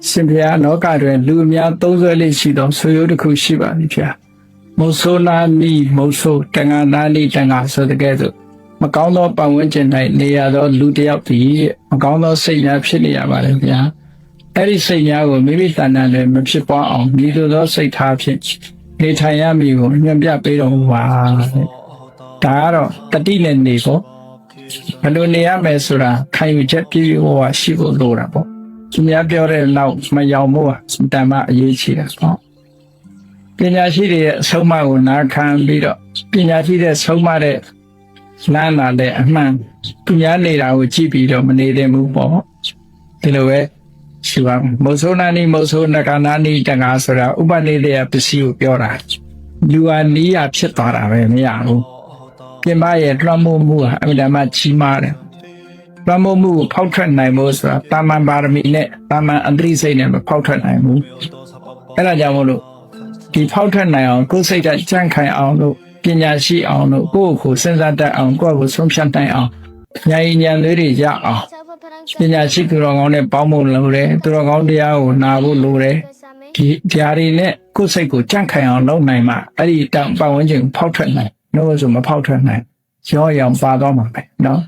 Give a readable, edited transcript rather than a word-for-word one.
ရှင်ဖျားလောကတွင်လူအများသုံးဆွဲလေးရှိသောဆွေရိုးတစ်ခုရှိပါသည်ဖျားမုတ်ဆိုးနာနီမုတ်ဆိုးတန်ငါနာနီတန်ငါဆိုတဲ့ကဲ့သို့မကောင်းသောပတ်ဝန်းကျင်၌နေရသောလူတစ်ယောက်သည်မကောင်းသောစိတ်များဖြစ်နေရပါလေဗျာအဲ့ဒီစိတ်များကိုမိမိတဏ္ဍာနဲ့မဖြစ်ပွားအောင်မြည်သောစိတ်ထားဖြင့်နေထိုင်ရမည်ကိုညွှန်ပြပေးတော်မူပါတဲ့ဒါကတော့တတိနဲ့နေဖို့ဘယ်လိုနေရမယ်ဆိုတာခံယူချက်ပြည့်ပြည့်ဝဝရှိဖို့လိုတာပေါ့သူများပြောတဲ့လောက်မရောက်မို့တန်မအရေးကြီးတာပေါ့ပညာရှိတွေရဲ့အဆုံးအမကိုနားခံပြီးတော့ပညာရှိတဲ့ဆုံးမတဲ့လမ်းလာတဲ့အမှန်သူများနေတာကိုကြည့်ပြီးတော့မနေသင့်ဘူးပေါ့ဒီလိုပဲရှိပါမုတ်ဆိုးနာနီမုတ်ဆိုးနဂနာနီတန်ငါဆိုတာဥပနိဒေယပစ္စည်းကိုပြောတာလူဟာနီးရဖြစ်သွားတာပဲမရဘူးပြင်ပရဲ့လွှမ်းမိုးမှုဟာအမြဲတမ်းကြီးမားတယ်လွှမ်းမိုးမှုကိုဖောက်ထွက်နိုင်ဖို့ဆိုတာတာမန်ပါရမီနဲ့တာမန်အန္တရိစိတ်နဲ့မဖောက်ထွက်နိုင်ဘူးအဲ့ဒါကြောင့်မို့လို့ဒီဖောက်ထွက်နိုင်အောင်ကိုယ်စိတ်ဓာတ်ကြံ့ခိုင်အောင်လို့ပညာရှိအောင်လို့ကိုယ့်ကိုယ်စဉ်းစားတတ်အောင်ကိုယ့်ကိုယ်ဆုံးဖြတ်နိုင်အောင်ဉာဏ်ဉာဏ်လေးတွေရအောင်ပညာရှိသူတော်ကောင်းနဲ့ပေါင်းဖို့လိုတယ်သူတော်ကောင်းတရားကိုနာဖို့လိုတယ်ဒီတရားတွေနဲ့ကိုယ်စိတ်ကိုကြံ့ခိုင်အောင်လုပ်နိုင်မှအဲ့ဒီတောင်ပတ်ဝန်းကျင်ကိုဖောက်ထွက်နိုင်လို့ဆိုမဖောက်ထွက်နိုင်ရောအောင်ပါတော့မှာပဲเนาะ